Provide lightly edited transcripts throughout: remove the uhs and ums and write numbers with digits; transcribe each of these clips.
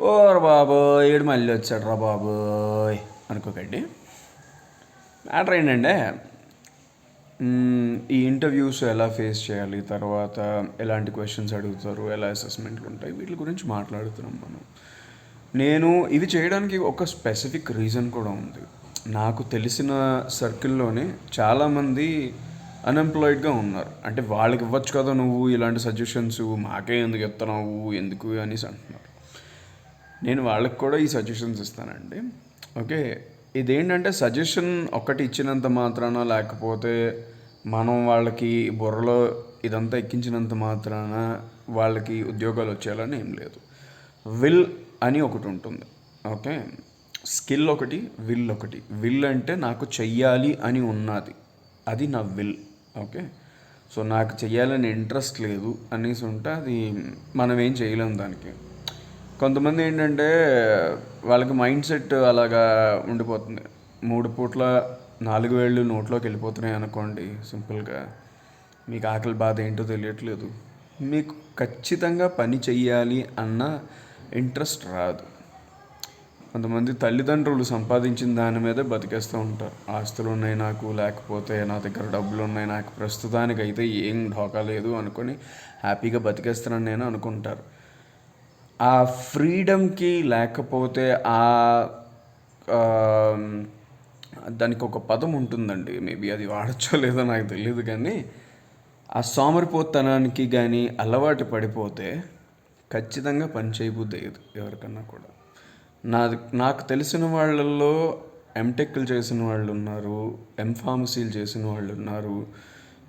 ఓర బాబోయ్ ఈడు మళ్ళీ వచ్చాడు రా బాబోయ్ అనుకోకండి. మ్యాటర్ ఏంటంటే ఈ ఇంటర్వ్యూస్ ఎలా ఫేస్ చేయాలి, తర్వాత ఎలాంటి క్వశ్చన్స్ అడుగుతారు, ఎలా అసెస్మెంట్లు ఉంటాయి, వీటి గురించి మాట్లాడుతున్నాం మనం. నేను ఇవి చేయడానికి ఒక స్పెసిఫిక్ రీజన్ కూడా ఉంది. నాకు తెలిసిన సర్కిల్లోనే చాలామంది అన్ఎంప్లాయిడ్గా ఉన్నారు. అంటే వాళ్ళకి ఇవ్వచ్చు కదా నువ్వు ఇలాంటి సజెషన్స్, మాకే ఎందుకు ఇస్తున్నావు ఎందుకు అనేసి అంటున్నారు. నేను వాళ్ళకి కూడా ఈ సజెషన్స్ ఇస్తానండి. ఓకే, ఇదేంటంటే సజెషన్ ఒక్కటి ఇచ్చినంత మాత్రాన, లేకపోతే మనం వాళ్ళకి బుర్రలో ఇదంతా ఎక్కించినంత మాత్రాన వాళ్ళకి ఉద్యోగాలు వచ్చేయాలని ఏం లేదు. విల్ అని ఒకటి ఉంటుంది. ఓకే, స్కిల్ ఒకటి, విల్ ఒకటి. విల్ అంటే నాకు చెయ్యాలి అని ఉన్నది, అది నా విల్. ఓకే, సో నాకు చెయ్యాలని ఇంట్రెస్ట్ లేదు అనేసి ఉంటే అది మనం ఏం చేయలేము దానికి. కొంతమంది ఏంటంటే వాళ్ళకి మైండ్ సెట్ అలాగా ఉండిపోతుంది. 3 పూట్ల 4 వేళ్ళు నోట్లోకి వెళ్ళిపోతున్నాయి అనుకోండి, సింపుల్గా మీకు ఆకలి బాధ ఏంటో తెలియట్లేదు, మీకు ఖచ్చితంగా పని చెయ్యాలి అన్న ఇంట్రెస్ట్ రాదు. కొంతమంది తల్లిదండ్రులు సంపాదించిన దాని మీదే బతికేస్తూ ఉంటారు. ఆస్తులు ఉన్నాయి నాకు, లేకపోతే నా దగ్గర డబ్బులు ఉన్నాయి నాకు, ప్రస్తుతానికి అయితే ఏం ఢోకా లేదు అనుకొని హ్యాపీగా బతికేస్తున్నాను నేను అనుకుంటారు. ఆ ఫ్రీడమ్కి, లేకపోతే దానికి ఒక పదం ఉంటుందండి, మేబీ అది వాడచ్చో లేదో నాకు తెలియదు, కానీ ఆ సోమరిపోతనానికి కానీ అలవాటు పడిపోతే ఖచ్చితంగా పని చేయబుద్ధి అయ్యేది ఎవరికన్నా కూడా. నాకు తెలిసిన వాళ్ళల్లో ఎంటెక్లు చేసిన వాళ్ళు ఉన్నారు, ఎంఫార్మసీలు చేసిన వాళ్ళు ఉన్నారు,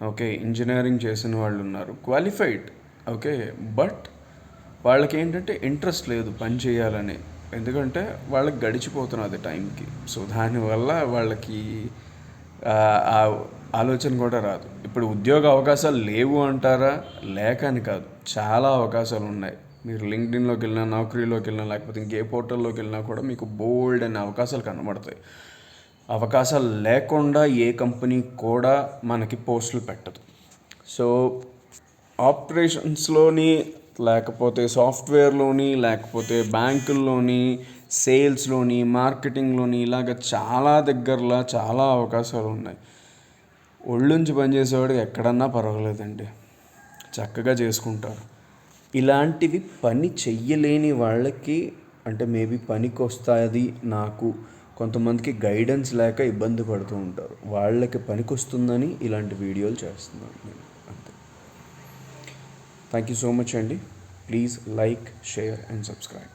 ఓకే, ఇంజనీరింగ్ చేసిన వాళ్ళు ఉన్నారు, క్వాలిఫైడ్. ఓకే, బట్ వాళ్ళకి ఏంటంటే ఇంట్రెస్ట్ లేదు పని చేయాలని, ఎందుకంటే వాళ్ళకి గడిచిపోతున్నది టైంకి. సో దానివల్ల వాళ్ళకి ఆ ఆలోచన కూడా రాదు. ఇప్పుడు ఉద్యోగ అవకాశాలు లేవు అంటారా, లేక అని కాదు, చాలా అవకాశాలు ఉన్నాయి. మీరు లింక్డ్ఇన్లోకి వెళ్ళినా, నౌకరీలోకి వెళ్ళినా, లేకపోతే ఇంకే పోర్టల్లోకి వెళ్ళినా కూడా మీకు బోల్డ్ అనే అవకాశాలు కనబడతాయి. అవకాశాలు లేకుండా ఏ కంపెనీ కూడా మనకి పోస్టులు పెట్టదు. సో ఆపరేషన్స్లోని, లేకపోతే సాఫ్ట్వేర్లోని, లేకపోతే బ్యాంకుల్లోని, సేల్స్లోని, మార్కెటింగ్లోని, ఇలాగ చాలా దగ్గరలో చాలా అవకాశాలు ఉన్నాయి. ఒళ్ళుంచి పనిచేసేవాడు ఎక్కడన్నా పర్వాలేదండి, చక్కగా చేసుకుంటారు. ఇలాంటివి పని చెయ్యలేని వాళ్ళకి, అంటే మేబీ పనికి వస్తుంది నాకు, కొంతమందికి గైడెన్స్ లేక ఇబ్బంది పడుతూ ఉంటారు, వాళ్ళకి పనికి వస్తుందని ఇలాంటి వీడియోలు చేస్తున్నాను నేను, అంతే. థ్యాంక్ యూ సో మచ్ అండి. Please like, share and subscribe.